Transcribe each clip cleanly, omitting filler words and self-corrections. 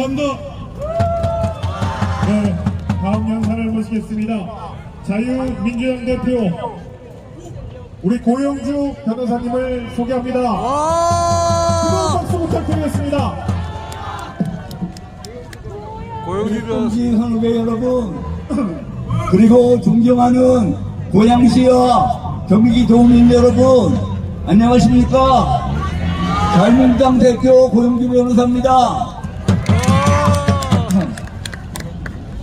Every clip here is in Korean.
감사합니다. 네, 다음 영상을 모시겠습니다. 자유민주당 대표 우리 고영주 변호사님을 소개합니다. 뜨거운 박수 부탁드리겠습니다. 고영주 변호사 동지 선후배 여러분, 그리고 존경하는 고양시와 경기 도민 여러분, 안녕하십니까? 자유민주당 대표 고영주 변호사입니다.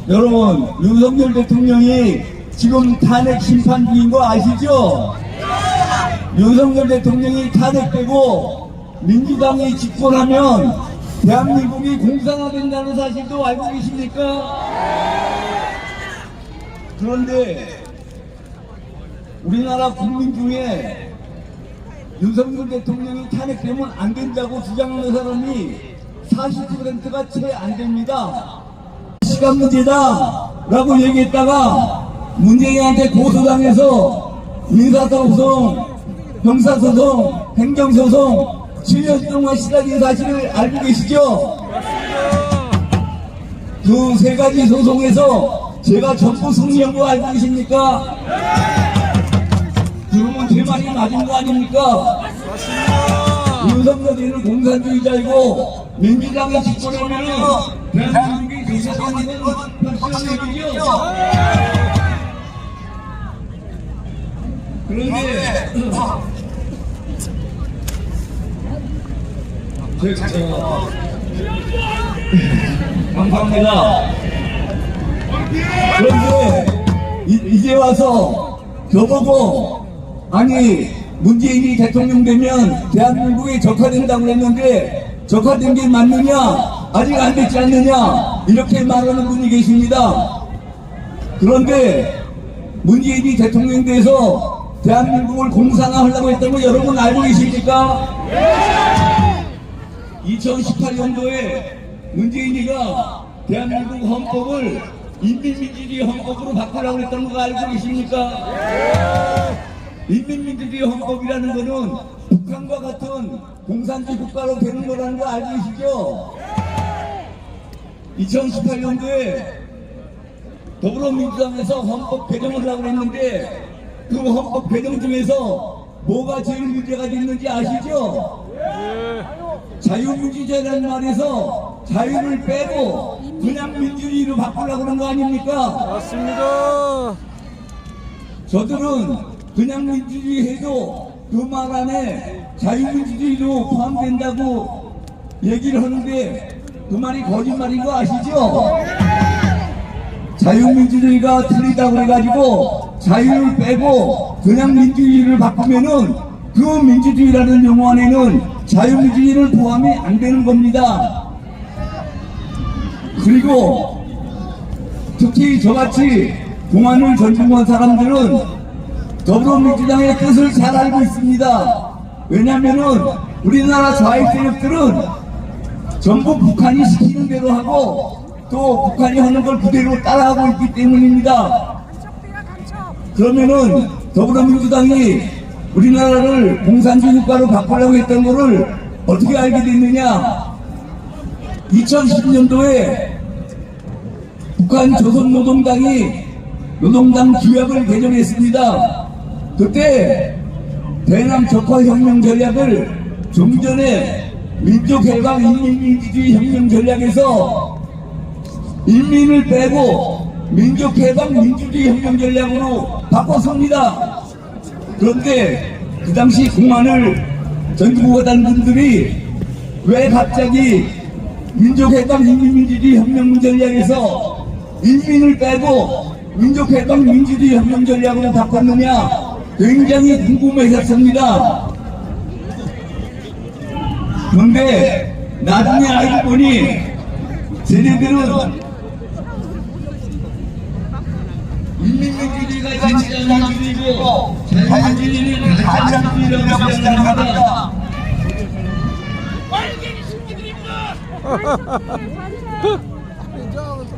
여러분, 윤석열 대통령이 지금 탄핵 심판 중인 거 아시죠? 윤석열 대통령이 탄핵되고 민주당이 집권하면 대한민국이 공산화된다는 사실도 알고 계십니까? 그런데 우리나라 국민 중에 윤석열 대통령이 탄핵되면 안 된다고 주장하는 사람이 40%가 채 안 됩니다. 시간 문제다 라고 얘기했다가 문재인한테 고소당해서 민사소송, 형사소송, 행정소송 7년 동안 시달린 사실을 알고 계시죠? 그 세 가지 소송에서 제가 전부 승리한 거 알고 계십니까? 그러면 제 말이 맞은 거 아닙니까? 윤석열이는 공산주의자이고 민주당이 집권하면은 대한민국이 대세상에는 확실한 얘기죠. 그런데 감사합니다. 그런데 이제 와서 저보고 아니 문재인이 대통령 되면 대한민국이 적화된다고 했는데 적화된 게 맞느냐 아직 안 됐지 않느냐 이렇게 말하는 분이 계십니다. 그런데 문재인이 대통령 돼서 대한민국을 공산화하려고 했던 거 여러분 알고 계십니까? 2018년도에 문재인이가 대한민국 헌법을 인민민주주의 헌법으로 바꾸려고 했던 거 알고 계십니까? 인민민주주의 헌법이라는 거는 북한과 같은 공산주의 국가로 되는 거라는 거 알고 계시죠? 2018년도에 더불어민주당에서 헌법 개정을 하려고 했는데 그 헌법 개정 중에서 뭐가 제일 문제가 됐는지 아시죠? 자유민주주의라는 말에서 자유를 빼고 그냥 민주주의로 바꾸려고 그런 거 아닙니까? 맞습니다. 저들은 그냥 민주주의 해도 그 말 안에 자유민주주의로 포함된다고 얘기를 하는데 그 말이 거짓말인 거 아시죠? 자유민주주의가 틀리다고 해가지고 자유를 빼고 그냥 민주주의를 바꾸면은 그 민주주의라는 용어 안에는 자유민주주의를 포함이 안 되는 겁니다. 그리고 특히 저같이 공안을 전공한 사람들은 더불어민주당의 뜻을 잘 알고 있습니다. 왜냐하면은 우리나라 좌익 세력들은 전부 북한이 시키는 대로 하고 또 북한이 하는 걸 그대로 따라하고 있기 때문입니다. 그러면은 더불어민주당이 우리나라를 공산주의 국가로 바꾸려고 했던 거를 어떻게 알게 됐느냐? 2010년도에 북한 조선노동당이 노동당 규약을 개정했습니다. 그때 대남 적화혁명 전략을 좀 전에 민족해방 인민민주주의 혁명 전략에서 인민을 빼고 민족해방 민주주의 혁명 전략으로 바꿨습니다. 그런데 그 당시 공안을 전국하던 분들이 왜 갑자기 민족해방 인민민주주의 혁명 전략에서 인민을 빼고 민족해방 민주주의 혁명 전략으로 바꿨느냐 굉장히 궁금해졌습니다. 그런데 나중에 알고 보니 쟤네들은 인민민주주의가 진짜 민주주의고 자유민주주의는 가짜 민주주의라고 주장합니다.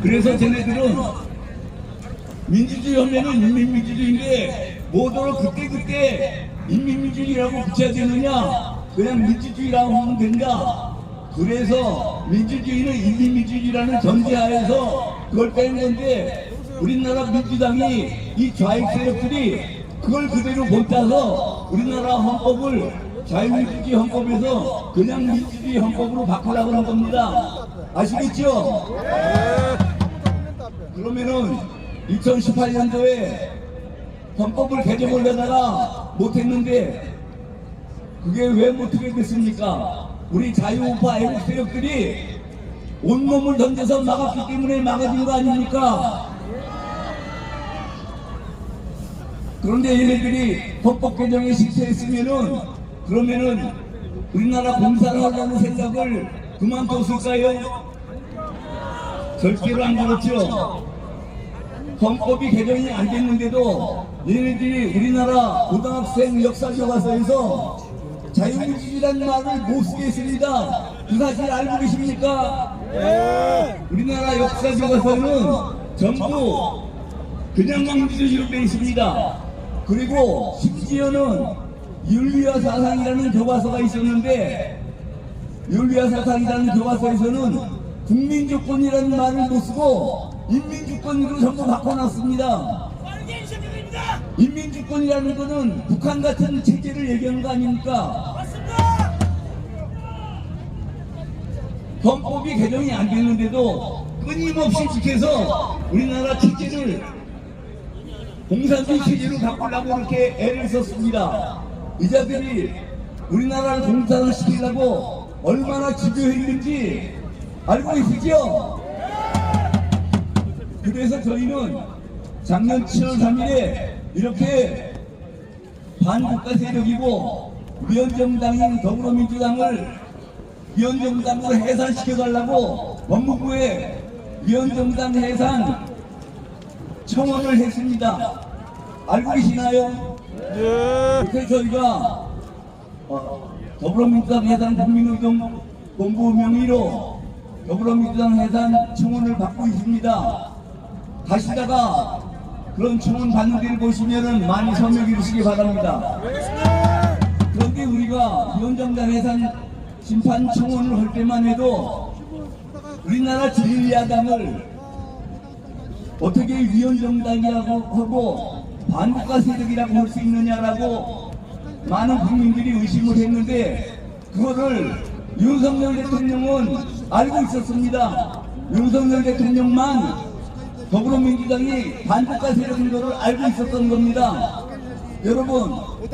그래서 쟤네들은 민주주의 하면은 인민민주주의인데 뭐더러 그때 인민민주주의라고 붙여야 되느냐 그냥 민주주의라고 하면 된다 그래서 민주주의는 인민민주주의라는 전제하에서 그걸 뺀 건데 우리나라 민주당이 이 좌익 세력들이 그걸 그대로 못 따서 우리나라 헌법을 자유민주주의 헌법에서 그냥 민주주의 헌법으로 바꾸려고 하는 겁니다. 아시겠죠? 그러면은 2018년도에 헌법을 개정을 하다가 못했는데 그게 왜 못하게 됐습니까? 우리 자유우파 애국 세력들이 온몸을 던져서 막았기 때문에 막아진 거 아닙니까? 그런데 얘네들이 헌법 개정에 실패했으면은 그러면은 우리나라 공산을 하려는 생각을 그만뒀을까요? 절대로 안 그렇죠. 헌법이 개정이 안 됐는데도 얘네들이 우리나라 고등학생 역사교과서에서 자유민주주의라는 말을 못 쓰게 했습니다. 그 사실 알고 계십니까? 우리나라 역사교과서는 전부 그냥 민주주의로 되어 있습니다. 그리고 심지어는 윤리와 사상이라는 교과서가 있었는데 윤리와 사상이라는 교과서에서는 국민주권이라는 말을 못 쓰고 인민주권으로 전부 바꿔놨습니다. 인민주권이라는 거는 북한 같은 체제를 얘기하는 거 아닙니까? 헌법이 개정이 안 됐는데도 끊임없이 지켜서 우리나라 체제를 공산주의 체제로 바꾸려고 그렇게 애를 썼습니다. 이자들이 우리나라를 공산화 시키려고 얼마나 집요했는지 알고 계시죠? 그래서 저희는 작년 7월 3일에 이렇게 반국가 세력이고 위원정당인 더불어민주당을 위원정당으로 해산시켜달라고 법무부에 위원정당 해산 청원을 했습니다. 알고 계시나요? 그래서 저희가 더불어민주당 해산 국민의정 본부 명의로 더불어민주당 해산 청원을 받고 있습니다. 가시다가 그런 청원 받는 데를 보시면은 많이 서명해 주시기 바랍니다. 그런데 우리가 위원정당 해산 심판 청원을 할 때만 해도 우리나라 제1야당을 어떻게 위원정당이라고 하고 반국가 세력이라고 할 수 있느냐라고 많은 국민들이 의심을 했는데 그거를 윤석열 대통령은 알고 있었습니다. 윤석열 대통령만 더불어민주당이 반국가 세력인 것을 알고 있었던 겁니다. 여러분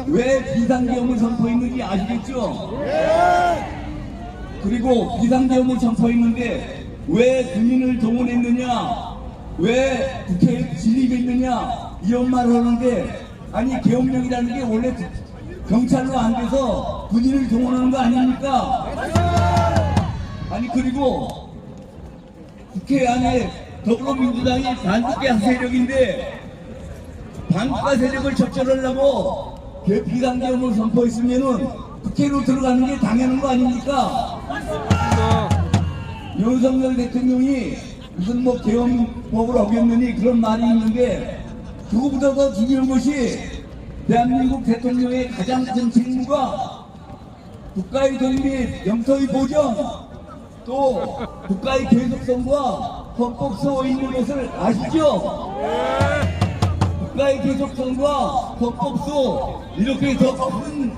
왜 비상계엄을 선포했는지 아시겠죠? 그리고 비상계엄을 선포했는데 왜 군인을 동원했느냐, 왜 국회에 진입했느냐 이런 말을 하는데 아니 계엄령이라는 게 원래 경찰로 안 돼서 군인을 동원하는 거 아닙니까? 아니 그리고 국회 안에 더불어민주당이 반국가 세력인데 반국가 세력을 적절하려고 비상계엄을 선포했으면은 국회로 들어가는 게 당연한 거 아닙니까? 윤석열 대통령이 무슨 뭐 계엄법을 어겼느니 그런 말이 있는데 그거보다 더 중요한 것이 대한민국 대통령의 가장 큰 책무가 국가의 독립, 영토의 보전, 또 국가의 계속성과 헌법소에 있는 것을 아시죠? 국가의 계속성과 헌법소 이렇게 더 큰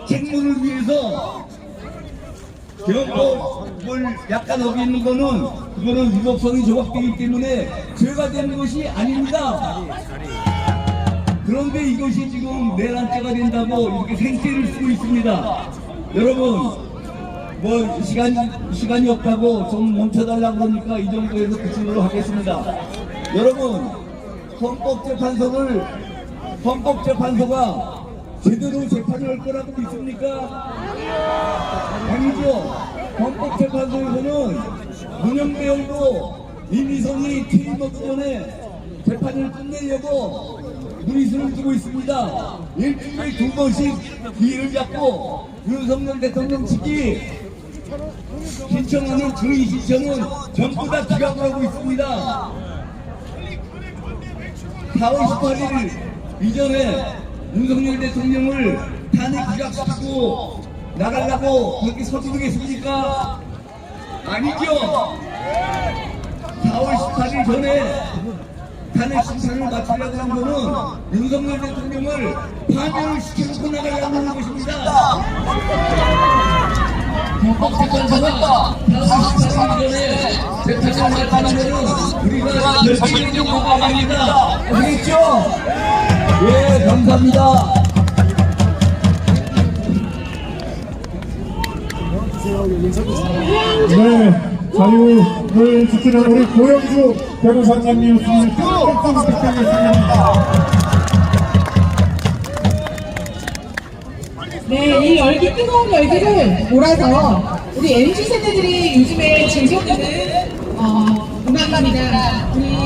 책무를 위해서 개헌법을 약간 어기는 거는 그거는 위법성이 조각되기 때문에 죄가 되는 것이 아닙니다. 그런데 이것이 지금 내란죄가 된다고 이렇게 생태를 쓰고 있습니다. 여러분 뭐 시간이 없다고 좀 멈춰달라고 그러니까 이 정도에서 그치도록 하겠습니다. 여러분 헌법재판소가 제대로 재판을 할 거라고 믿습니까? 아니죠. 헌법재판소에서는 문영배열도 이미선이 퇴임하기 전에 재판을 끝내려고 무리수를 두고 있습니다. 일주일에 2번씩 기회를 잡고 윤석열 대통령 측이 신청하는 주의 신청은 전부 다 기각을 하고 있습니다. 4월 18일 이전에 윤석열 대통령을 탄핵 기각시키고 나가려고 그렇게 서두르겠습니까? 아니죠. 4월 18일 전에 탄핵 심사를 마치려고 한 거는 윤석열 대통령을 파면을 시켜놓고 나가려고 하는 것입니다. 헌법재판소가 4월 18일 전에 재판을 마치면은 우리가 결정적인 거가 아닙니다. 아시겠죠? 예, 감사합니다. 네, 자유를 지키는 우리 고영주 변호사님이었습니다. 큰 박수 부탁드리겠습니다. 네, 이 열기, 뜨거운 열기를 몰아서 우리 MZ 세대들이 요즘에 즐겨 듣는 음악입니다. 우리